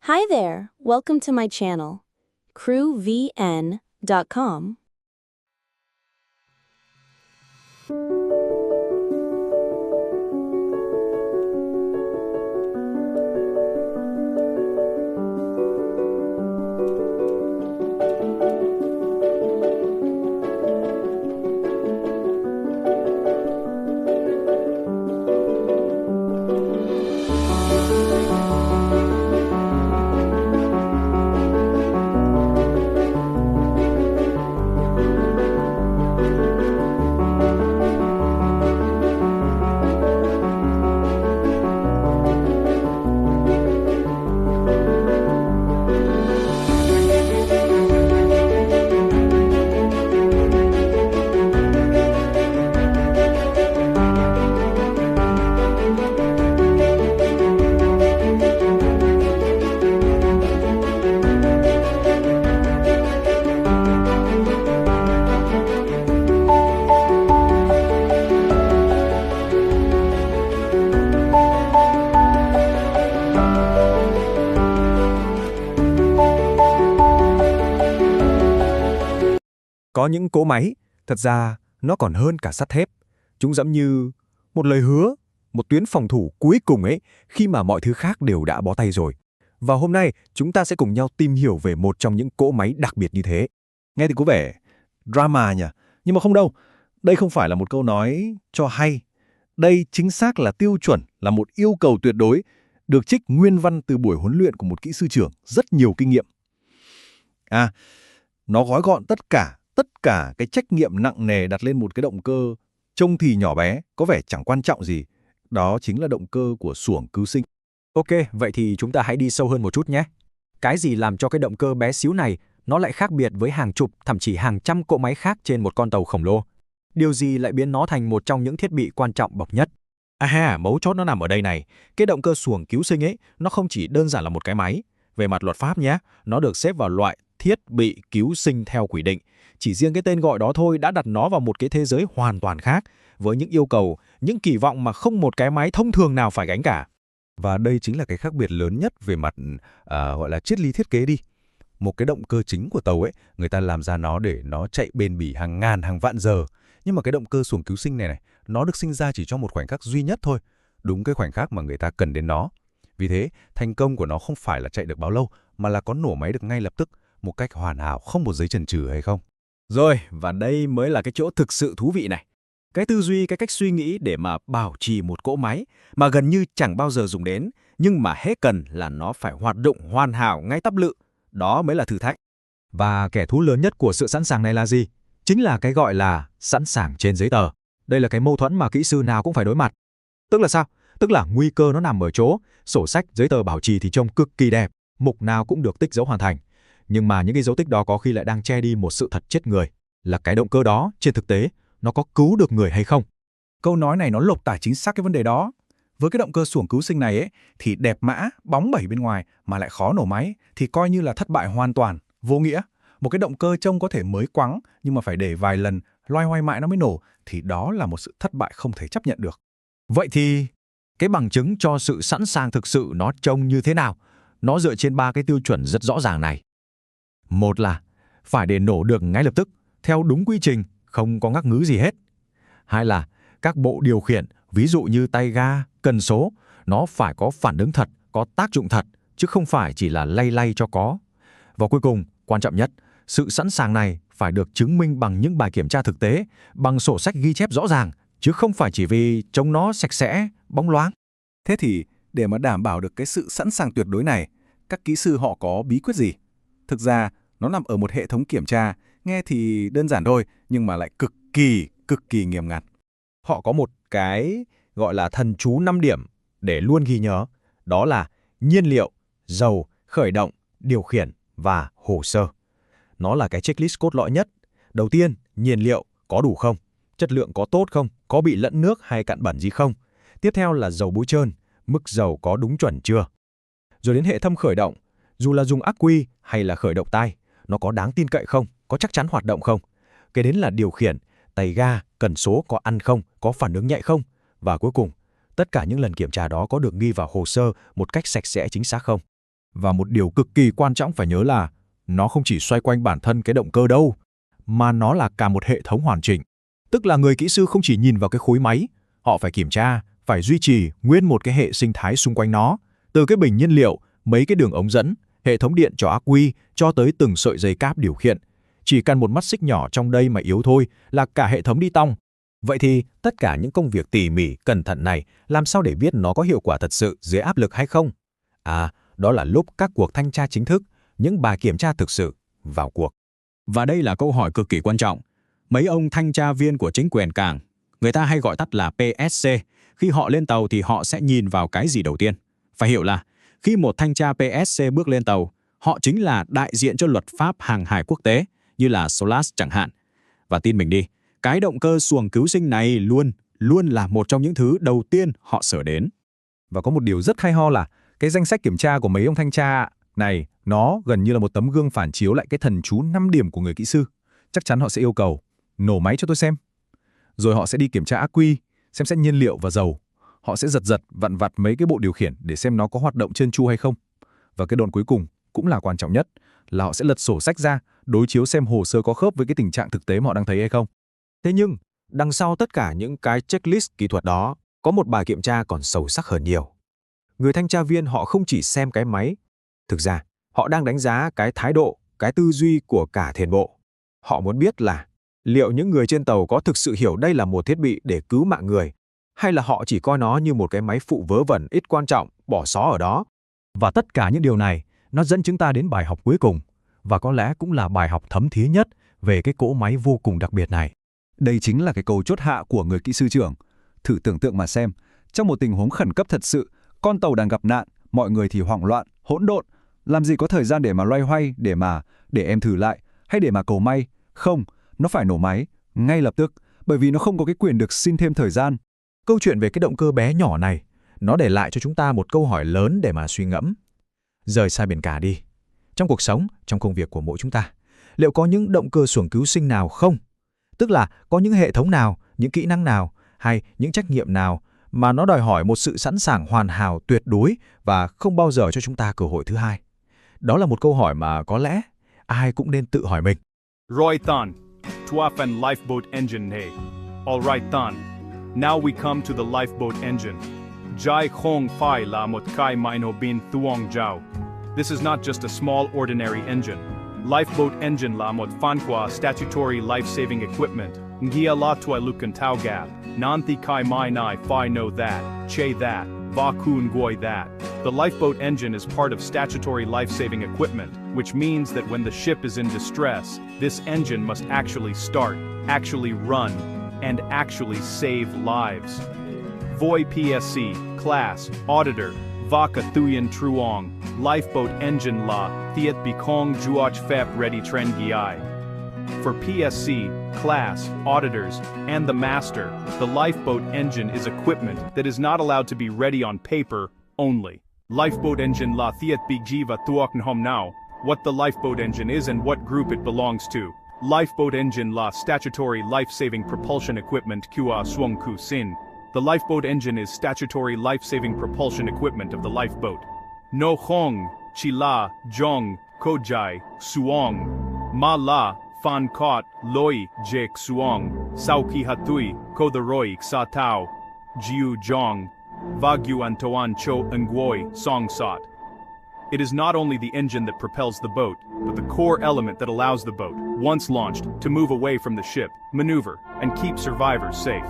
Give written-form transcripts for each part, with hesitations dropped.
Hi there, welcome to my channel, crewvn.com. Có những cỗ máy, thật ra nó còn hơn cả sắt thép. Chúng giống như một lời hứa, một tuyến phòng thủ cuối cùng ấy, khi mà mọi thứ khác đều đã bó tay rồi. Và hôm nay, chúng ta sẽ cùng nhau tìm hiểu về một trong những cỗ máy đặc biệt như thế. Nghe thì có vẻ drama nhỉ? Nhưng mà không đâu. Đây không phải là một câu nói cho hay. Đây chính xác là tiêu chuẩn, là một yêu cầu tuyệt đối, được trích nguyên văn từ buổi huấn luyện của một kỹ sư trưởng rất nhiều kinh nghiệm. Nó gói gọn tất cả cái trách nhiệm nặng nề đặt lên một cái động cơ trông thì nhỏ bé, có vẻ chẳng quan trọng gì. Đó chính là động cơ của xuồng cứu sinh. Ok, vậy thì chúng ta hãy đi sâu hơn một chút nhé. Cái gì làm cho cái động cơ bé xíu này nó lại khác biệt với hàng chục, thậm chí hàng trăm cỗ máy khác trên một con tàu khổng lồ? Điều gì lại biến nó thành một trong những thiết bị quan trọng bậc nhất? Mấu chốt nó nằm ở đây này. Cái động cơ xuồng cứu sinh ấy, nó không chỉ đơn giản là một cái máy. Về mặt luật pháp nhé, nó được xếp vào loại thiết bị cứu sinh theo quy định. Chỉ riêng cái tên gọi đó thôi đã đặt nó vào một cái thế giới hoàn toàn khác, với những yêu cầu, những kỳ vọng mà không một cái máy thông thường nào phải gánh cả. Và đây chính là cái khác biệt lớn nhất về mặt gọi là triết lý thiết kế đi. Một cái động cơ chính của tàu ấy, người ta làm ra nó để nó chạy bền bỉ hàng ngàn, hàng vạn giờ. Nhưng mà cái động cơ xuồng cứu sinh này, nó được sinh ra chỉ trong một khoảnh khắc duy nhất thôi. Đúng cái khoảnh khắc mà người ta cần đến nó. Vì thế, thành công của nó không phải là chạy được bao lâu, mà là có nổ máy được ngay lập tức, một cách hoàn hảo, không một giấy chần chừ hay không. Rồi, và đây mới là cái chỗ thực sự thú vị này. Cái tư duy, cái cách suy nghĩ để mà bảo trì một cỗ máy mà gần như chẳng bao giờ dùng đến, nhưng mà hết cần là nó phải hoạt động hoàn hảo ngay tắp lự. Đó mới là thử thách. Và kẻ thú lớn nhất của sự sẵn sàng này là gì? Chính là cái gọi là sẵn sàng trên giấy tờ. Đây là cái mâu thuẫn mà kỹ sư nào cũng phải đối mặt. Tức là sao? Tức là nguy cơ nó nằm ở chỗ, sổ sách, giấy tờ bảo trì thì trông cực kỳ đẹp, mục nào cũng được tích dấu hoàn thành. Nhưng mà những cái dấu tích đó có khi lại đang che đi một sự thật chết người, là cái động cơ đó, trên thực tế, nó có cứu được người hay không? Câu nói này nó lột tả chính xác cái vấn đề đó. Với cái động cơ xuồng cứu sinh này ấy, thì đẹp mã, bóng bẩy bên ngoài mà lại khó nổ máy, thì coi như là thất bại hoàn toàn, vô nghĩa. Một cái động cơ trông có thể mới quắng, nhưng mà phải để vài lần, loay hoay mãi nó mới nổ, thì đó là một sự thất bại không thể chấp nhận được. Vậy thì, cái bằng chứng cho sự sẵn sàng thực sự nó trông như thế nào? Nó dựa trên 3 cái tiêu chuẩn rất rõ ràng này. Một là, phải để nổ được ngay lập tức, theo đúng quy trình, không có ngắc ngứ gì hết. Hai là, các bộ điều khiển, ví dụ như tay ga, cần số, nó phải có phản ứng thật, có tác dụng thật, chứ không phải chỉ là lay lay cho có. Và cuối cùng, quan trọng nhất, sự sẵn sàng này phải được chứng minh bằng những bài kiểm tra thực tế, bằng sổ sách ghi chép rõ ràng, chứ không phải chỉ vì trông nó sạch sẽ, bóng loáng. Thế thì, để mà đảm bảo được cái sự sẵn sàng tuyệt đối này, các kỹ sư họ có bí quyết gì? Thực ra, nó nằm ở một hệ thống kiểm tra, nghe thì đơn giản thôi, nhưng mà lại cực kỳ nghiêm ngặt. Họ có một cái gọi là thần chú 5 điểm để luôn ghi nhớ. Đó là nhiên liệu, dầu, khởi động, điều khiển và hồ sơ. Nó là cái checklist cốt lõi nhất. Đầu tiên, nhiên liệu có đủ không? Chất lượng có tốt không? Có bị lẫn nước hay cặn bẩn gì không? Tiếp theo là dầu bôi trơn, mức dầu có đúng chuẩn chưa? Rồi đến hệ thống khởi động, dù là dùng ắc quy hay là khởi động tay, nó có đáng tin cậy không? Có chắc chắn hoạt động không? Cái đến là điều khiển, tay ga, cần số có ăn không? Có phản ứng nhạy không? Và cuối cùng, tất cả những lần kiểm tra đó có được ghi vào hồ sơ một cách sạch sẽ chính xác không? Và một điều cực kỳ quan trọng phải nhớ là nó không chỉ xoay quanh bản thân cái động cơ đâu, mà nó là cả một hệ thống hoàn chỉnh. Tức là người kỹ sư không chỉ nhìn vào cái khối máy, họ phải kiểm tra, phải duy trì nguyên một cái hệ sinh thái xung quanh nó, từ cái bình nhiên liệu, mấy cái đường ống dẫn, hệ thống điện cho ắc quy, cho tới từng sợi dây cáp điều khiển. Chỉ cần một mắt xích nhỏ trong đây mà yếu thôi là cả hệ thống đi tong. Vậy thì tất cả những công việc tỉ mỉ, cẩn thận này làm sao để biết nó có hiệu quả thật sự dưới áp lực hay không? Đó là lúc các cuộc thanh tra chính thức, những bài kiểm tra thực sự vào cuộc. Và đây là câu hỏi cực kỳ quan trọng. Mấy ông thanh tra viên của chính quyền cảng, người ta hay gọi tắt là PSC, khi họ lên tàu thì họ sẽ nhìn vào cái gì đầu tiên? Phải hiểu là khi một thanh tra PSC bước lên tàu, họ chính là đại diện cho luật pháp hàng hải quốc tế, như là SOLAS chẳng hạn. Và tin mình đi, cái động cơ xuồng cứu sinh này luôn là một trong những thứ đầu tiên họ sửa đến. Và có một điều rất hay ho là cái danh sách kiểm tra của mấy ông thanh tra này, nó gần như là một tấm gương phản chiếu lại cái thần chú 5 điểm của người kỹ sư. Chắc chắn họ sẽ yêu cầu, nổ máy cho tôi xem. Rồi họ sẽ đi kiểm tra ắc quy, xem xét nhiên liệu và dầu. Họ sẽ giật vặn vặt mấy cái bộ điều khiển để xem nó có hoạt động trơn tru hay không. Và cái đoạn cuối cùng cũng là quan trọng nhất, là họ sẽ lật sổ sách ra, đối chiếu xem hồ sơ có khớp với cái tình trạng thực tế mà họ đang thấy hay không. Thế nhưng, đằng sau tất cả những cái checklist kỹ thuật đó, có một bài kiểm tra còn sâu sắc hơn nhiều. Người thanh tra viên họ không chỉ xem cái máy, thực ra họ đang đánh giá cái thái độ, cái tư duy của cả thuyền bộ. Họ muốn biết là liệu những người trên tàu có thực sự hiểu đây là một thiết bị để cứu mạng người, hay là họ chỉ coi nó như một cái máy phụ vớ vẩn ít quan trọng, bỏ xó ở đó. Và tất cả những điều này, nó dẫn chúng ta đến bài học cuối cùng, và có lẽ cũng là bài học thấm thía nhất về cái cỗ máy vô cùng đặc biệt này. Đây chính là cái câu chốt hạ của người kỹ sư trưởng. Thử tưởng tượng mà xem, trong một tình huống khẩn cấp thật sự, con tàu đang gặp nạn, mọi người thì hoảng loạn, hỗn độn, làm gì có thời gian để mà loay hoay, để em thử lại, hay để mà cầu may. Không, nó phải nổ máy, ngay lập tức, bởi vì nó không có cái quyền được xin thêm thời gian. Câu chuyện về cái động cơ bé nhỏ này, nó để lại cho chúng ta một câu hỏi lớn để mà suy ngẫm. Rời xa biển cả đi. Trong cuộc sống, trong công việc của mỗi chúng ta, liệu có những động cơ xuồng cứu sinh nào không? Tức là có những hệ thống nào, những kỹ năng nào, hay những trách nhiệm nào mà nó đòi hỏi một sự sẵn sàng hoàn hảo tuyệt đối và không bao giờ cho chúng ta cơ hội thứ hai? Đó là một câu hỏi mà có lẽ ai cũng nên tự hỏi mình. Roy Than, Tuafen Lifeboat Engine He. Alright Than. Now we come to the lifeboat engine. Jai Khong Phai La Một Kai Mino Bin Thuong Jiao. This is not just a small ordinary engine. Lifeboat engine la một phan qua statutory life-saving equipment. Ngia la tuai lukan tau gap. Nanthi kai mai nai fi know that, che that, va kun goi that. The lifeboat engine is part of statutory life-saving equipment, which means that when the ship is in distress, this engine must actually start, actually run, and actually save lives. Voi PSC, class, auditor, Vaka Thuyen Truong, lifeboat engine la, Thiet Bikong Juach Phep Ready Tren Giai. For PSC, class, auditors, and the master, the lifeboat engine is equipment that is not allowed to be ready on paper only. Lifeboat engine la Thiet Bigjiva Thuok Nhom Now, what the lifeboat engine is and what group it belongs to. Lifeboat engine la statutory life-saving propulsion equipment Kua Swung Ku Sin. The lifeboat engine is statutory life-saving propulsion equipment of the lifeboat. No Hong, Chi La, Jong, Kojai, Suong, Ma La, Fan Kot, Loi, Jek Suong, Sauki Hatui, Ko the Roi, Sa Tao, Jiu Jong, Wagyu Antoan Cho Nguoi, Song Sot. It is not only the engine that propels the boat, but the core element that allows the boat, once launched, to move away from the ship, maneuver, and keep survivors safe.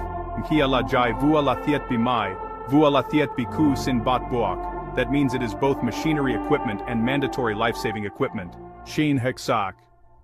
Kia la jai vua la thiet bi mai, vua la thiet bi ku sin bat buak. That means it is both machinery equipment and mandatory life-saving equipment. Shin hexak.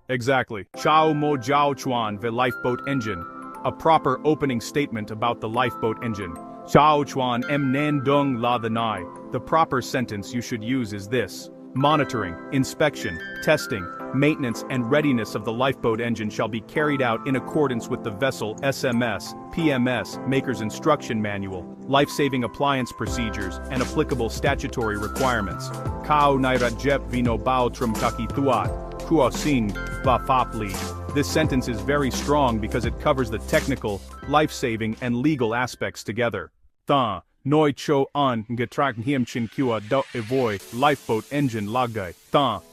Exactly. Chao mo jiao chuan ve lifeboat engine. A proper opening statement about the lifeboat engine. Chao chuan em nan dung la the nai. The proper sentence you should use is this. Monitoring, inspection, testing, maintenance and readiness of the lifeboat engine shall be carried out in accordance with the vessel SMS, PMS, Maker's Instruction Manual, life-saving appliance procedures, and applicable statutory requirements. Kao naira jep vino bao trum kaki thuat, kuo sing, va fapli. This sentence is very strong because it covers the technical, life-saving, and legal aspects together. Tha, Noi cho an getrak hiem chin kua do evoy lifeboat engine lagay.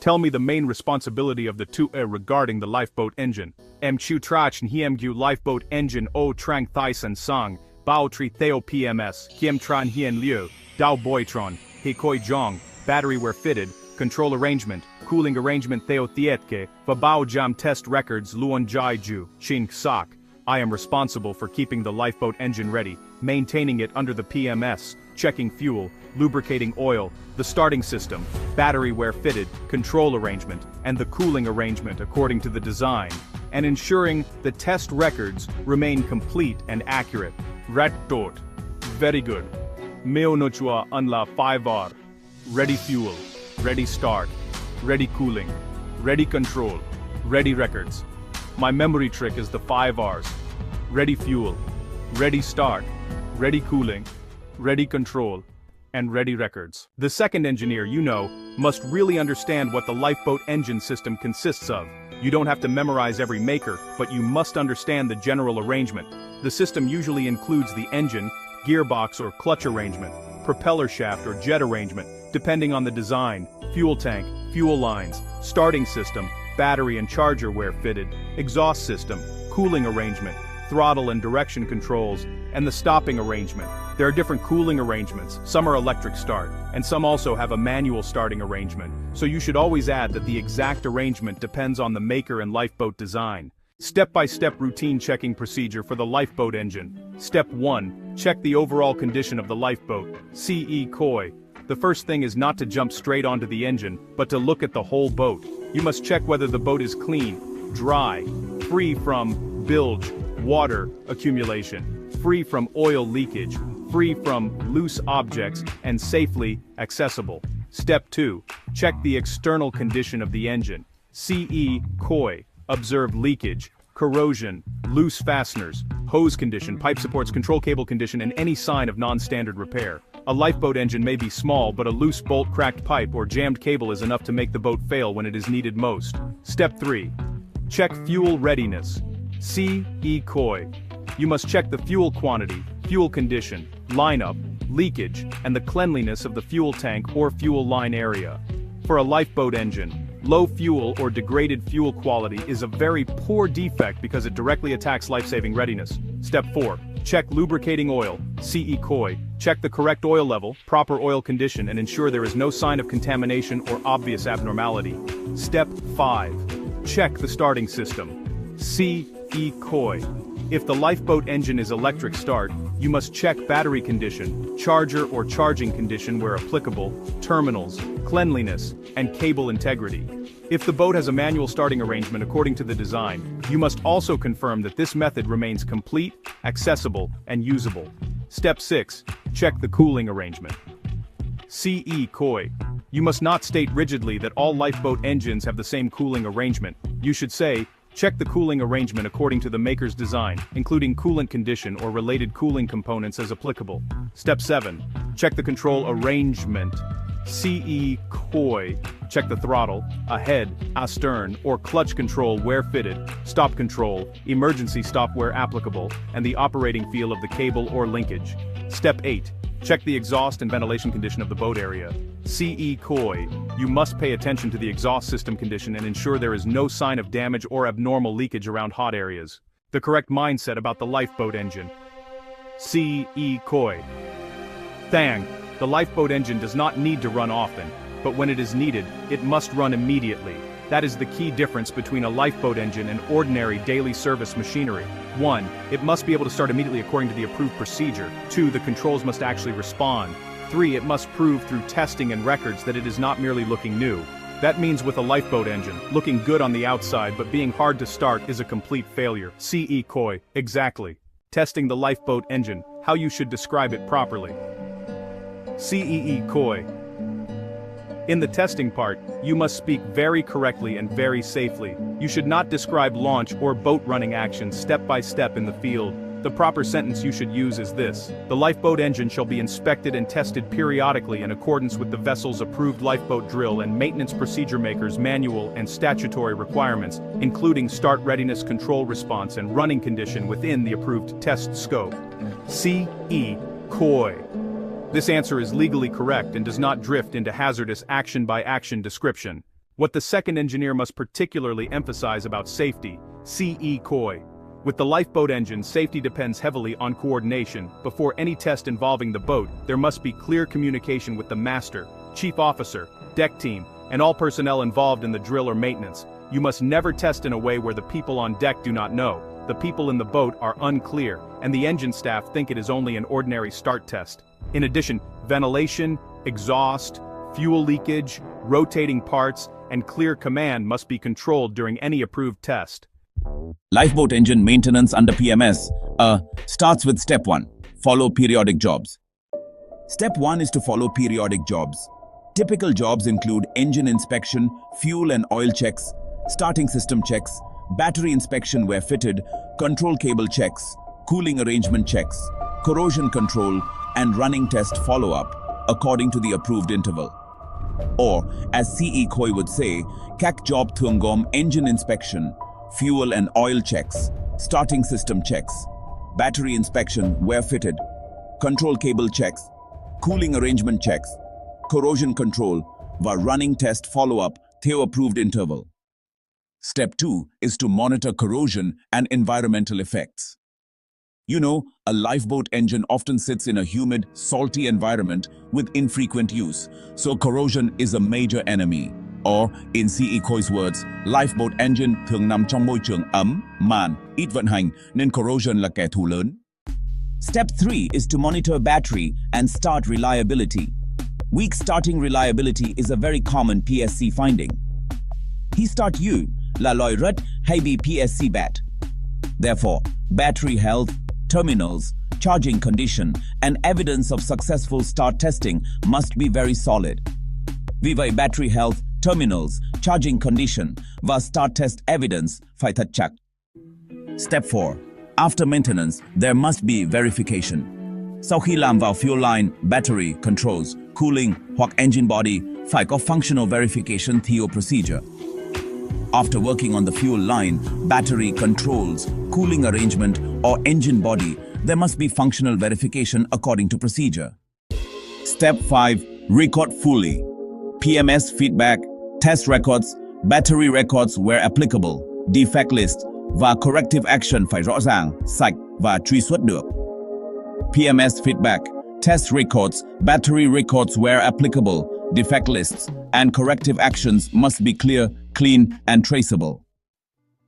Tell me the main responsibility of the 2A regarding the lifeboat engine. Em chu trach hiem gu lifeboat engine o trang thyson sang, bao tri theo PMS, hiem tran hien liu, dao boitron, he koi jong, battery where fitted, control arrangement, cooling arrangement theo thietke, va bao jam test records luon jai ju, chin sak. I am responsible for keeping the lifeboat engine ready, maintaining it under the PMS, checking fuel, lubricating oil, the starting system, battery where fitted, control arrangement, and the cooling arrangement according to the design, and ensuring the test records remain complete and accurate. Rat dot. Very good. Meo nochua unla 5R. Ready fuel, ready start, ready cooling, ready control, ready records. My memory trick is the 5 R's. Ready fuel, ready start, ready cooling, ready control, and ready records. The second engineer, must really understand what the lifeboat engine system consists of. You don't have to memorize every maker, but you must understand the general arrangement. The system usually includes the engine, gearbox or clutch arrangement, propeller shaft or jet arrangement, depending on the design, fuel tank, fuel lines, starting system, battery and charger where fitted, exhaust system, cooling arrangement, throttle and direction controls, and the stopping arrangement. There are different cooling arrangements, some are electric start, and some also have a manual starting arrangement, so you should always add that the exact arrangement depends on the maker and lifeboat design. Step-by-step routine checking procedure for the lifeboat engine. Step 1. Check the overall condition of the lifeboat. CE Koi. The first thing is not to jump straight onto the engine, but to look at the whole boat. You must check whether the boat is clean, dry, free from bilge, water accumulation, free from oil leakage, free from loose objects, and safely accessible. Step 2. Check the external condition of the engine. CE Koi. Observe leakage, corrosion, loose fasteners, hose condition, pipe supports, control cable condition, and any sign of non-standard repair. A lifeboat engine may be small, but a loose bolt, cracked pipe, or jammed cable is enough to make the boat fail when it is needed most. Step 3. Check fuel readiness. CE Koi. You must check the fuel quantity, fuel condition, lineup, leakage, and the cleanliness of the fuel tank or fuel line area. For a lifeboat engine, low fuel or degraded fuel quality is a very poor defect because it directly attacks life-saving readiness. Step 4. Check lubricating oil, CE Koi. Check the correct oil level, proper oil condition, and ensure there is no sign of contamination or obvious abnormality. Step 5. Check the starting system, CE Koi. If the lifeboat engine is electric start, you must check battery condition, charger or charging condition where applicable, terminals, cleanliness, and cable integrity. If the boat has a manual starting arrangement according to the design, you must also confirm that this method remains complete, accessible, and usable. Step 6. Check the cooling arrangement. CE Koi. You must not state rigidly that all lifeboat engines have the same cooling arrangement. You should say, check the cooling arrangement according to the maker's design, including coolant condition or related cooling components as applicable. Step 7. Check the control arrangement. CE Koi. Check the throttle, ahead, astern, or clutch control where fitted, stop control, emergency stop where applicable, and the operating feel of the cable or linkage. Step 8. Check the exhaust and ventilation condition of the boat area. CE Koi. You must pay attention to the exhaust system condition and ensure there is no sign of damage or abnormal leakage around hot areas. The correct mindset about the lifeboat engine. CE Koi. Thang. The lifeboat engine does not need to run often, but when it is needed, it must run immediately. That is the key difference between a lifeboat engine and ordinary daily service machinery. 1. It must be able to start immediately according to the approved procedure. 2. The controls must actually respond. 3. It must prove through testing and records that it is not merely looking new. That means with a lifeboat engine, looking good on the outside but being hard to start is a complete failure. CE Koi. Exactly. Testing the lifeboat engine, how you should describe it properly. CE Koi. In the testing part, you must speak very correctly and very safely. You should not describe launch or boat running actions step by step in the field. The proper sentence you should use is this: the lifeboat engine shall be inspected and tested periodically in accordance with the vessel's approved lifeboat drill and maintenance procedure maker's manual and statutory requirements, including start readiness, control response, and running condition within the approved test scope. CE Koi. This answer is legally correct and does not drift into hazardous action-by-action description. What the second engineer must particularly emphasize about safety, CE COI. With the lifeboat engine, safety depends heavily on coordination. Before any test involving the boat, there must be clear communication with the master, chief officer, deck team, and all personnel involved in the drill or maintenance. You must never test in a way where the people on deck do not know, the people in the boat are unclear, and the engine staff think it is only an ordinary start test. In addition, ventilation, exhaust, fuel leakage, rotating parts, and clear command must be controlled during any approved test. Lifeboat engine maintenance under PMS starts with Step 1. Follow periodic jobs. Step 1 is to follow periodic jobs. Typical jobs include engine inspection, fuel and oil checks, starting system checks, battery inspection where fitted, control cable checks, cooling arrangement checks, corrosion control, and running test follow-up according to the approved interval. Or, as CE COI would say, Kak job thungom engine inspection, fuel and oil checks, starting system checks, battery inspection where fitted, control cable checks, cooling arrangement checks, corrosion control, và running test follow-up theo approved interval. Step 2 is to monitor corrosion and environmental effects. You know, a lifeboat engine often sits in a humid, salty environment with infrequent use, so corrosion is a major enemy. Or, in CE COI's words, lifeboat engine thường nằm trong môi trường ấm, màn, ít vận hành, nên corrosion là kẻ thù lớn. Step 3 is to monitor battery and start reliability. Weak starting reliability is a very common PSC finding. Khi start U là lòi rất hay bị PSC bat. Therefore, battery health, terminals, charging condition, and evidence of successful start testing must be very solid. Vì vậy, battery health, terminals, charging condition và start test evidence phải thật chắc. Step 4. After maintenance, there must be verification. Sau khi làm vào fuel line, battery, controls, cooling hoặc engine body, phải có functional verification theo procedure. After working on the fuel line, battery, controls, cooling arrangement, or engine body, there must be functional verification according to procedure. Step 5. Record fully. PMS feedback, test records, battery records where applicable, defect list và corrective action phải rõ ràng, sạch và truy xuất được. PMS feedback, test records, battery records where applicable, defect lists, and corrective actions must be clear, clean, and traceable.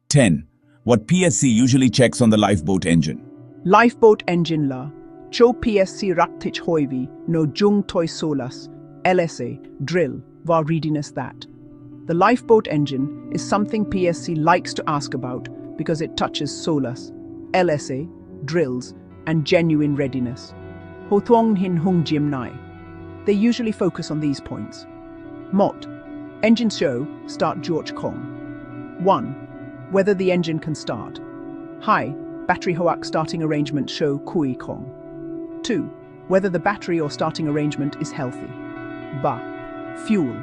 10. What PSC usually checks on the lifeboat engine? Lifeboat engine la, cho PSC raktich hoivi no jung toi solas, LSA, drill, var readiness that. The lifeboat engine is something PSC likes to ask about because it touches SOLAS, LSA, drills, and genuine readiness. Ho thuong hin hung jim nai. They usually focus on these points. Mot. Engine show, start George Kong. 1. Whether the engine can start. Hai. Battery hoak starting arrangement show Kui Kong. 2. Whether the battery or starting arrangement is healthy. Ba. Fuel,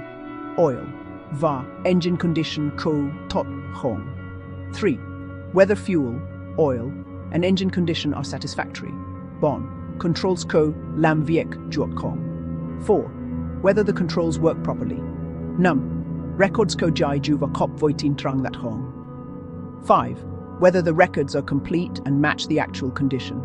oil, va, engine condition ko tot hong. 3. Whether fuel, oil, and engine condition are satisfactory. Bon. Controls ko lam viec CHO. 4. Whether the controls work properly. Num. Records ko jai juva kop voitin trang that hong. 5. Whether the records are complete and match the actual condition.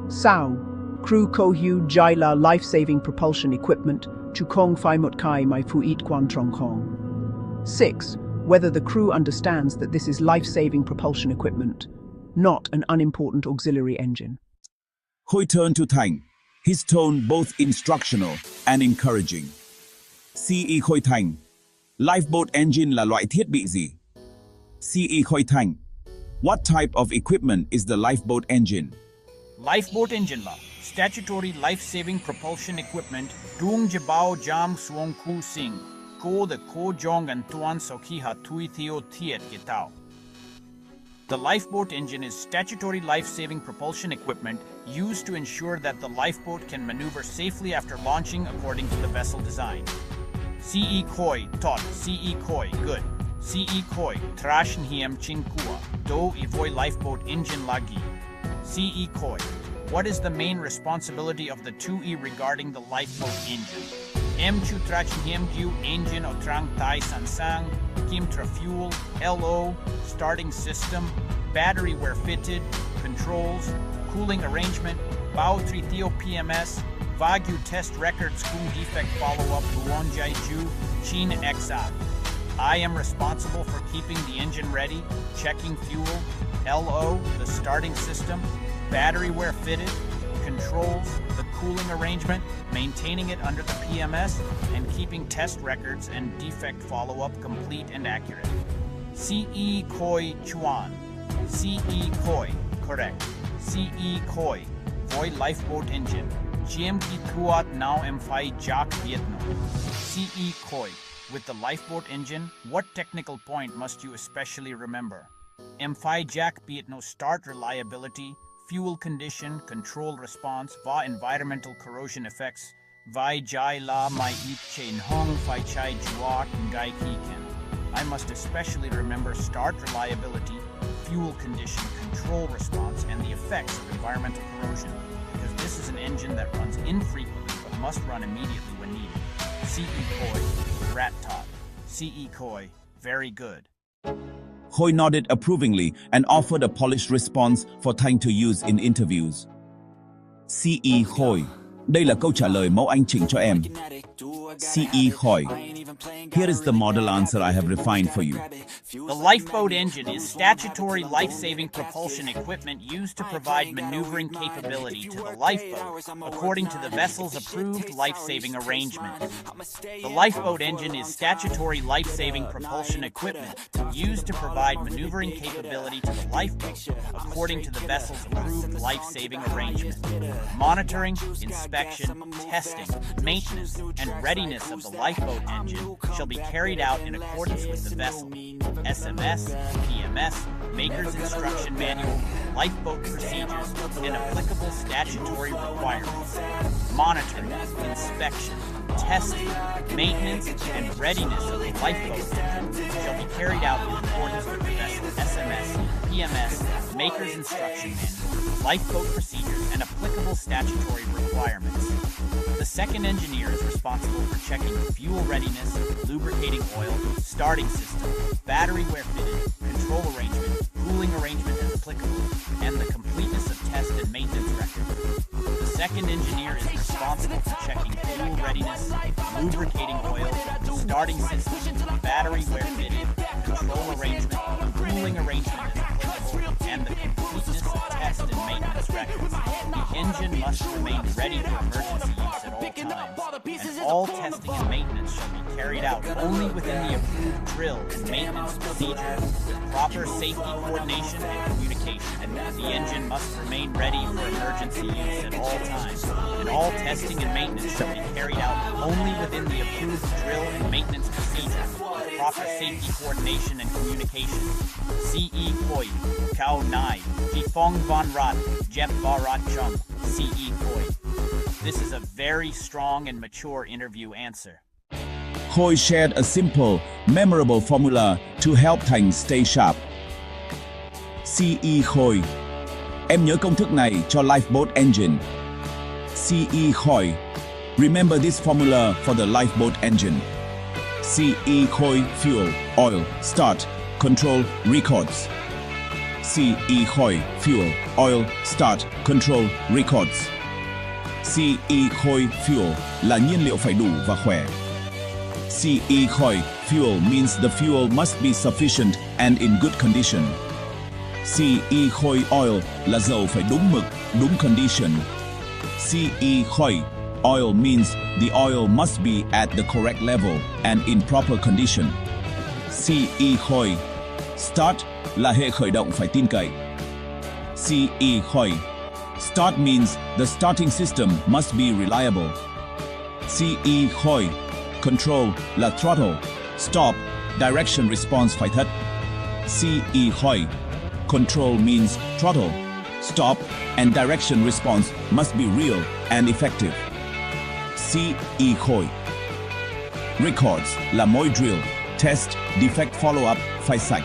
Sao. Crew ko hu jai la life-saving propulsion equipment chu kong fai mut kai mai fu it quan trong hong. 6. Whether the crew understands that this is life-saving propulsion equipment, not an unimportant auxiliary engine. Khôi turned to Thành, his tone both instructional and encouraging. CE Khôi Thành, lifeboat engine là loại thiết bị gì? CE Khôi Thành, what type of equipment is the lifeboat engine? Lifeboat engine la, statutory life-saving propulsion equipment, dung jabao jam suong ku sing, ko the ko jong and tuan soki ha tui theo tiet getao. The lifeboat engine is statutory life-saving propulsion equipment used to ensure that the lifeboat can maneuver safely after launching according to the vessel design. CE Khoi taught CE Khoi good. CE Khoi trashin hiem chin kua do ivoi lifeboat engine lagi. CE Khoi What is the main responsibility of the 2E regarding the lifeboat engine? Em chu trach hiem ju engine o trang tai san sang, kim tra fuel, LO, starting system, battery where fitted, controls, cooling arrangement, bao tri theo PMS, Wagyu test records kung defect follow-up Luonjai Ju, Chin Exa. I am responsible for keeping the engine ready, checking fuel, LO, the starting system, battery where fitted, controls, the cooling arrangement, maintaining it under the PMS, and keeping test records and defect follow-up complete and accurate. CE Koi Chuan. CE Koi, correct. CE Koi, Voi lifeboat engine. GM Ki Thuat Now M5 Jack Vietnam. CE Koi. With the lifeboat engine, what technical point must you especially remember? M5 Jack Vietnam start reliability, fuel condition, control response, va environmental corrosion effects, vai jai la mai ip chain hong fai chai juat ngai kiken. I must especially remember start reliability, fuel condition, control response, and the effects of environmental corrosion, because this is an engine that runs infrequently but must run immediately when needed. CE Koi, rat tot. CE Koi, very good. Khôi nodded approvingly and offered a polished response for Thanh to use in interviews. CE Khôi, đây là câu trả lời mẫu anh chỉnh cho em. CE Khôi, here is the model answer I have refined for you. The lifeboat engine is statutory life-saving propulsion equipment used to provide maneuvering capability to the lifeboat, according to the vessel's approved life-saving arrangement. The lifeboat engine is statutory life-saving propulsion equipment used to provide maneuvering capability to the lifeboat, according to the vessel's approved life-saving arrangement. Monitoring, inspection, testing, maintenance, and readiness of the lifeboat engine shall be carried out in accordance with the vessel, SMS, PMS, Maker's Instruction Manual, lifeboat procedures, and applicable statutory requirements. Monitoring, inspection, testing, maintenance, and readiness of the lifeboat engine shall be carried out in accordance with the vessel, SMS, PMS, Maker's Instruction Manual, lifeboat procedures, and applicable statutory requirements. The second engineer is responsible for checking fuel readiness, lubricating oil, starting system, battery where fitted, control arrangement, cooling arrangement as applicable, and the completeness of test and maintenance records. The second engineer is responsible for checking fuel readiness, lubricating oil, starting system, battery where fitted, control arrangement, cooling arrangement as applicable, and the completeness of test and maintenance records. The engine must remain ready for emergency use at all times, and all testing and maintenance shall be carried out only within the approved drill and maintenance procedure with proper safety coordination and communication. The engine must remain ready for emergency use at all times, and all testing and maintenance shall be carried out only within the approved drill and maintenance procedure with proper safety coordination and communication. CE Koi, Kao Nai, Jifong Van Rat, Jep Varat Chung, CE Koi. This is a very strong and mature interview answer. Khôi shared a simple, memorable formula to help Thành stay sharp. CE Khôi, em nhớ công thức này cho lifeboat engine. CE Khôi, remember this formula for the lifeboat engine. CE Khôi fuel, oil, start, control, records. CE Khôi fuel, oil, start, control, records. CE Khôi fuel là nhiên liệu phải đủ và khỏe. CE Khôi fuel means the fuel must be sufficient and in good condition. CE Khôi oil là dầu phải đúng mực, đúng condition. CE Khôi oil means the oil must be at the correct level and in proper condition. CE Khôi start là hệ khởi động phải tin cậy. CE Khôi start means the starting system must be reliable. CE Khôi control là throttle, stop, direction response phải thật. CE Khôi control means throttle, stop, and direction response must be real and effective. CE Khôi records là mỗi drill, test, defect follow-up phải sạch.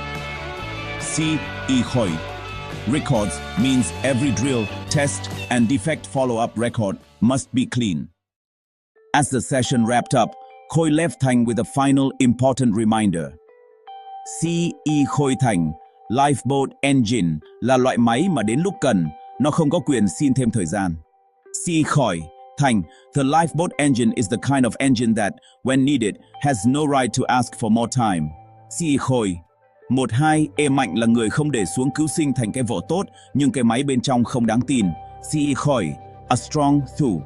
CE Khôi Records means every drill, test, and defect follow-up record must be clean. As the session wrapped up, Khôi left Thành with a final important reminder. CE Khôi Thành, Lifeboat Engine là loại máy mà đến lúc cần, nó không có quyền xin thêm thời gian. CE Khôi Thành, the lifeboat engine is the kind of engine that, when needed, has no right to ask for more time. CE Khôi 12 E Mạnh là người không để xuống cứu sinh thành cái vỏ tốt, nhưng cái máy bên trong không đáng tin. CE Khôi, a strong through.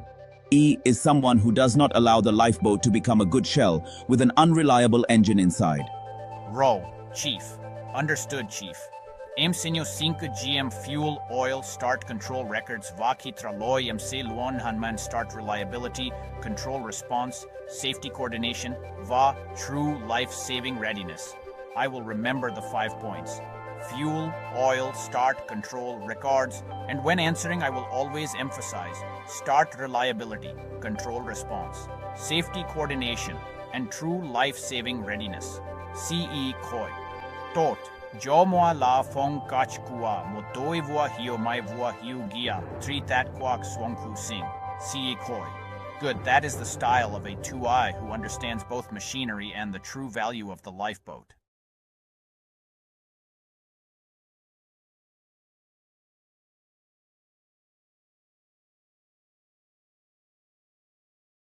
E is someone who does not allow the lifeboat to become a good shell with an unreliable engine inside. Row, Chief. Understood, Chief. Em Senyo 5 GM fuel oil start control records Vaki Traloy MC Luon Hanman start reliability, control response, safety coordination, Va true life-saving readiness. I will remember the 5 points. Fuel, oil, start, control, records, and when answering I will always emphasize start reliability, control response, safety coordination, and true life-saving readiness. CE Khôi. Tot. Jo moa la phong kach kua mo doi vua hio mai vua hiu gia 3 that quak swang ku sing. CE Khôi. Good, that is the style of a 2i who understands both machinery and the true value of the lifeboat.